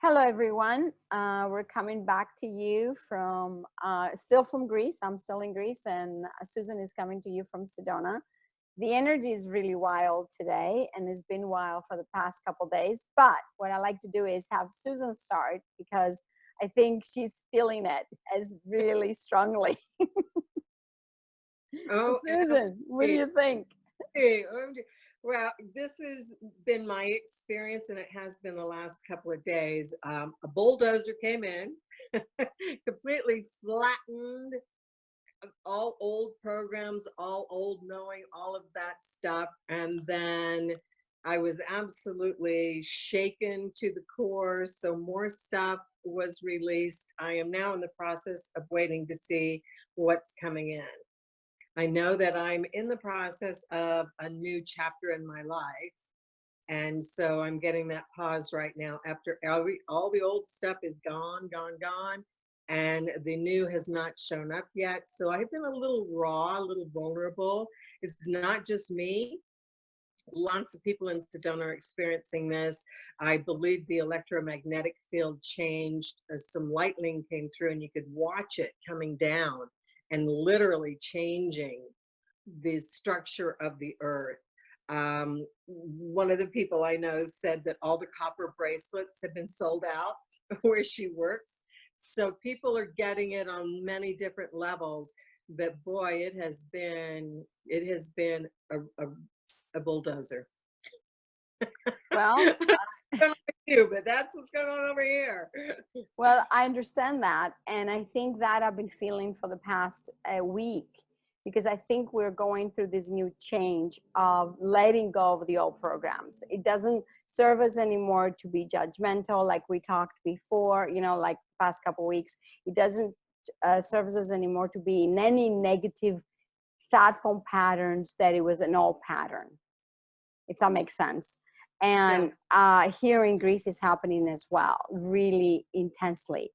Hello, everyone. We're coming back to you from still from Greece. I'm still in Greece, and Susan is coming to you from Sedona. The energy is really wild today, and it's been wild for the past couple days. But what I like to do is have Susan start because I think she's feeling it as really strongly. Susan, what do OMG. you think? OMG. Well, this has been my experience, and it has been the last couple of days. A bulldozer came in, completely flattened all old programs, all old knowing, all of that stuff. And then I was absolutely shaken to the core. So more stuff was released. I am now in the process of waiting to see what's coming in. I know that I'm in the process of a new chapter in my life. And so I'm getting that pause right now after all the old stuff is gone, gone, gone. And the new has not shown up yet. So I've been a little raw, a little vulnerable. It's not just me. Lots of people in Sedona are experiencing this. I believe the electromagnetic field changed. Some lightning came through, and you could watch it coming down and literally changing the structure of the earth. One of the people I know said that all the copper bracelets have been sold out where she works. So people are getting it on many different levels. But boy, it has been a bulldozer. Well, I don't know about you, but that's what's going on over here. Well, I understand that. And I think that I've been feeling for the past week because I think we're going through this new change of letting go of the old programs. It doesn't serve us anymore to be judgmental like we talked before, like past couple weeks. It doesn't serve us anymore to be in any negative thoughtful patterns that it was an old pattern, if that makes sense. Yeah. And here in Greece is happening as well, really intensely.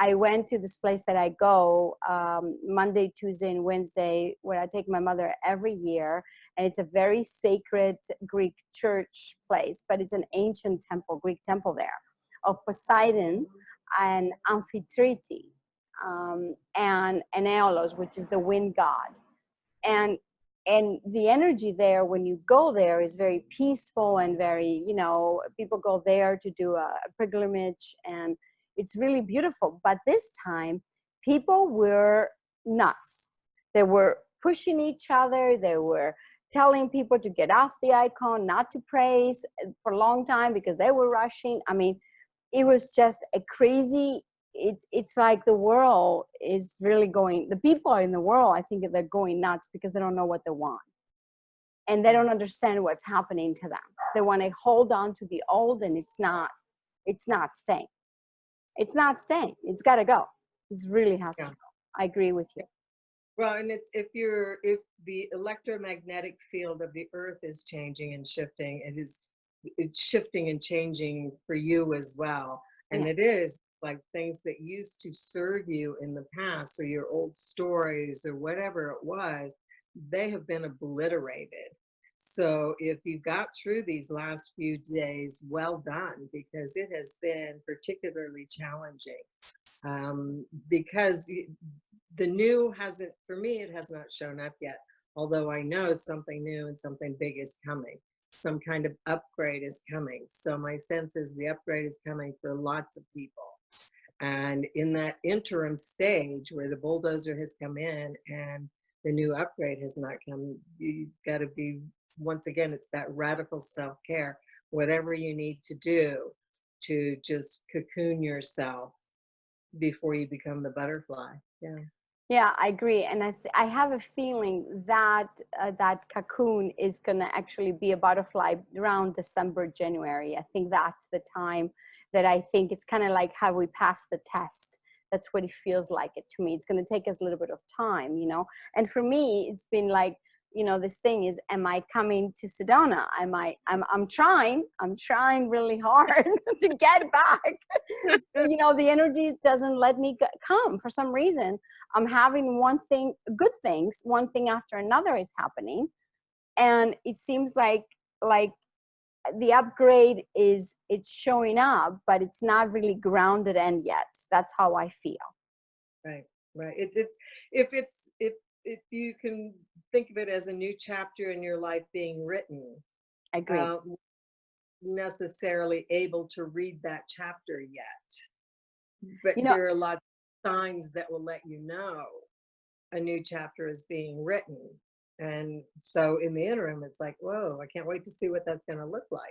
I went to this place that I go Monday, Tuesday, and Wednesday, where I take my mother every year, and it's a very sacred Greek church place, but it's an ancient temple, Greek temple there, of Poseidon and Amphitrite, and Aeolus, which is the wind god. And and the energy there when you go there is very peaceful and very, people go there to do a pilgrimage, and it's really beautiful. But this time people were nuts. They were pushing each other. They were telling people to get off the icon, not to praise for a long time because they were rushing. I mean, it was just a crazy, it's like the world is really going, the people in the world, I think they're going nuts because they don't know what they want, and they don't understand what's happening to them. They want to hold on to the old, and it's not staying. It's not staying. It's got to go. It really has to Yeah. go. I agree with you. Well, and if the electromagnetic field of the earth is changing and shifting, it's shifting and changing for you as well. Yeah. And it is like things that used to serve you in the past, or your old stories or whatever it was, they have been obliterated. So if you got through these last few days, well done, because it has been particularly challenging. Because the new hasn't, for me, it has not shown up yet. Although I know something new and something big is coming, some kind of upgrade is coming. So my sense is the upgrade is coming for lots of people. And in that interim stage where the bulldozer has come in and the new upgrade has not come, you've got to be, once again, it's that radical self care, whatever you need to do to just cocoon yourself before you become the butterfly. Yeah. Yeah, I agree, and I have a feeling that that cocoon is gonna actually be a butterfly around December, January. I think that's the time that I think it's kind of like how we pass the test. That's what it feels like it to me. It's gonna take us a little bit of time. And for me, it's been like, this thing is, am I coming to Sedona? I'm trying really hard to get back. The energy doesn't let me come for some reason. I'm having good things, one thing after another is happening, and it seems like the upgrade is, it's showing up, but it's not really grounded in yet. That's how I feel. Right, right. If you can think of it as a new chapter in your life being written, Agree. uh, necessarily able to read that chapter yet, but You know, there are a lot of signs that will let you know a new chapter is being written. And so in the interim, it's like, whoa, I can't wait to see what that's going to look like.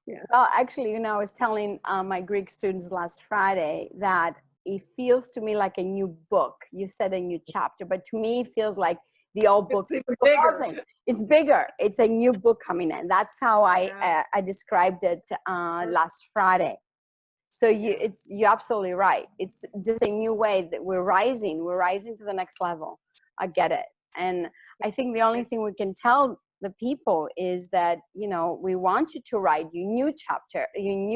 Yeah. well, actually, I was telling my Greek students last Friday that it feels to me like a new book. You said a new chapter, but to me, it feels like the old book It's is even bigger. closing. It's bigger. It's a new book coming in. That's how Yeah. I described it last Friday. So Yeah. you're absolutely right. It's just a new way that we're rising. We're rising to the next level. I get it. And I think the only thing we can tell the people is that, we want you to write your new chapter in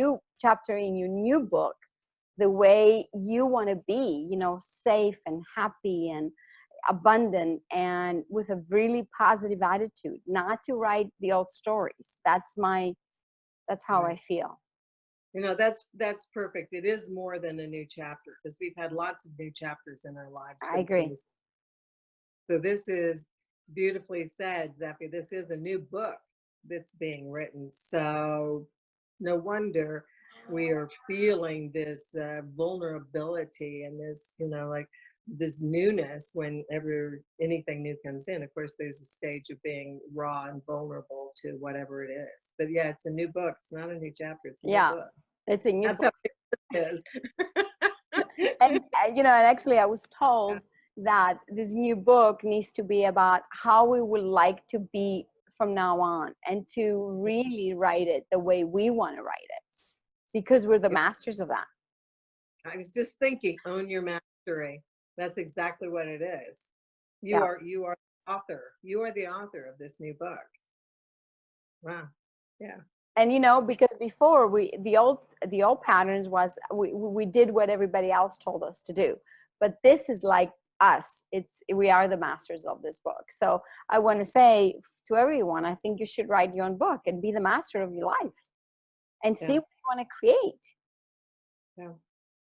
your new book, the way you want to be, safe and happy and abundant and with a really positive attitude, not to write the old stories. That's how I Right. feel. That's perfect. It is more than a new chapter because we've had lots of new chapters in our lives, for I agree. instance. So this is beautifully said, Zeppi. This is a new book that's being written. So no wonder we are feeling this vulnerability and this, like this newness whenever anything new comes in. Of course, there's a stage of being raw and vulnerable to whatever it is. But yeah, it's a new book. It's not a new chapter. It's a new Yeah, book. it's a new That's how book. it is. And actually, I was told that this new book needs to be about how we would like to be from now on, and to really write it the way we want to write it, because we're the Yeah. masters of that. I was just thinking, own your mastery. That's exactly what it is. Yeah. You are the author. You are the author of this new book. Wow. Yeah. And because before, the old patterns was we did what everybody else told us to do, but this is like us. We are the masters of this book. So I want to say to everyone, I think you should write your own book and be the master of your life and see Yeah. what you want to create. Yeah.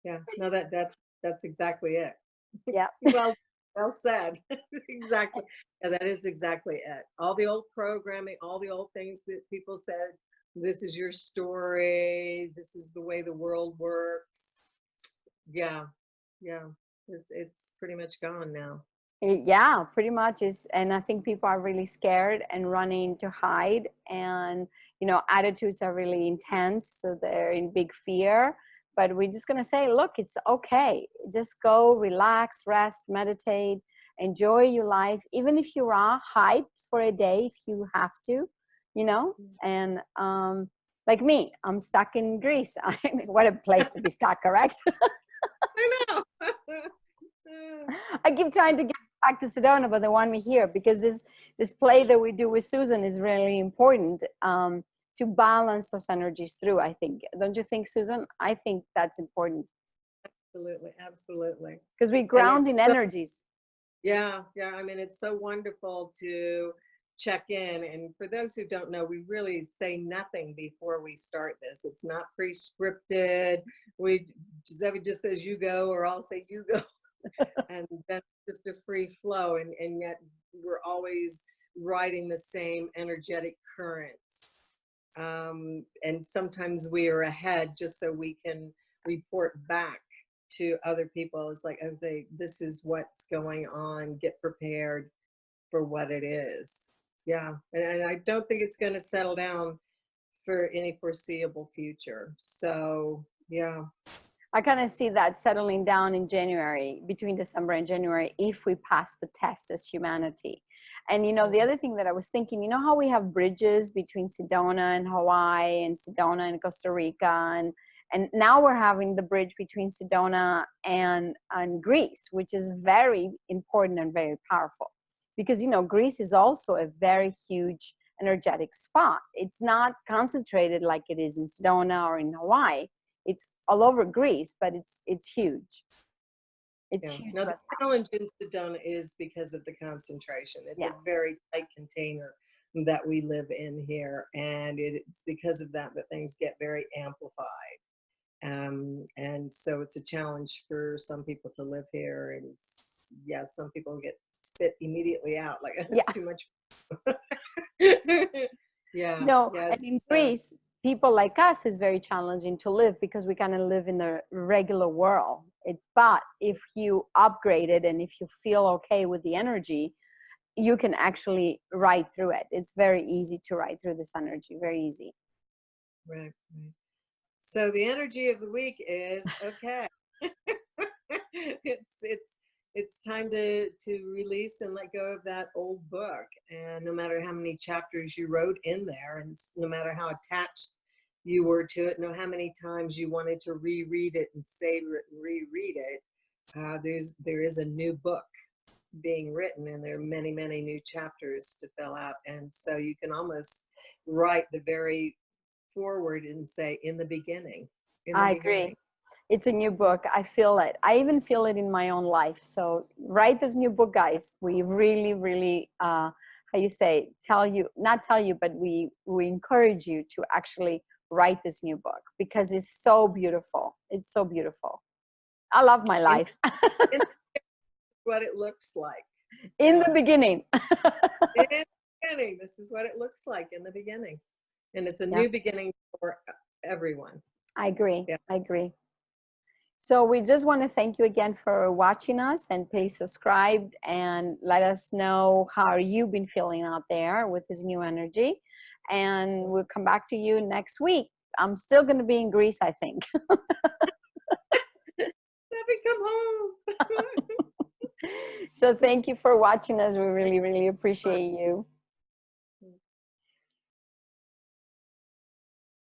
Yeah. No, that's exactly it. Yeah. Well, well said. Exactly. Yeah, that is exactly it. All the old programming, all the old things that people said, this is your story, this is the way the world works. Yeah. Yeah. It's pretty much gone now. Yeah, pretty much is. And I think people are really scared and running to hide, and attitudes are really intense, so they're in big fear. But we're just going to say, look, it's okay. Just go, relax, rest, meditate, enjoy your life, even if you are, hide for a day if you have to, you know and like me, I'm stuck in Greece. What a place to be stuck, correct? I know. I keep trying to get back to Sedona, but they want me here because this play that we do with Susan is really important, to balance those energies through. I think, don't you think, Susan? I think that's important Absolutely, absolutely. because we And it's ground in so, energies. yeah, yeah. I mean, it's so wonderful to check in. And for those who don't know, we really say nothing before we start this. It's not pre-scripted. We Giuseppe just says you go, or I'll say you go, and that's just a free flow. And yet we're always riding the same energetic currents. And sometimes we are ahead just so we can report back to other people. It's like, okay, this is what's going on, get prepared for what it is. Yeah, and I don't think it's going to settle down for any foreseeable future. So yeah. I kind of see that settling down in January, between December and January, if we pass the test as humanity. And the other thing that I was thinking, how we have bridges between Sedona and Hawaii, and Sedona and Costa Rica, and now we're having the bridge between Sedona and Greece, which is very important and very powerful, because Greece is also a very huge energetic spot. It's not concentrated like it is in Sedona or in Hawaii. It's all over Greece, but it's huge. It's Yeah. huge Now to the us now. challenge in Sedona is because of the concentration. It's Yeah. a very tight container. that we live in here, and it's because of that that things get very amplified. And so it's a challenge for some people to live here, and yeah, some people get spit immediately out like it's Yeah. too much. Yeah, No, and yes, in Greece, people like us is very challenging to live because we kind of live in the regular world. It's but if you upgrade it and if you feel okay with the energy, you can actually ride through it. It's very easy to ride through this energy, very easy. right, right. So the energy of the week is okay. It's it's time to release and let go of that old book. And no matter how many chapters you wrote in there, and no matter how attached you were to it, no how many times you wanted to reread it and savor it and reread it, there is a new book being written, and there are many new chapters to fill out. And so you can almost write the very forward and say, in the beginning, in the I beginning. agree. It's a new book. I feel it. I even feel it in my own life. So write this new book, guys. We really, really, how you say, tell you, not tell you, but we encourage you to actually write this new book because it's so beautiful. It's so beautiful. I love my In, life. in what it looks like. In the Yeah. beginning. In the beginning, this is what it looks like in the beginning. And it's a Yeah, new beginning for everyone. I agree. Yeah. I agree. So we just want to thank you again for watching us, and please subscribe and let us know how you've been feeling out there with this new energy. And we'll come back to you next week. I'm still going to be in Greece, I think. Let me come home. So thank you for watching us. We really, really appreciate you.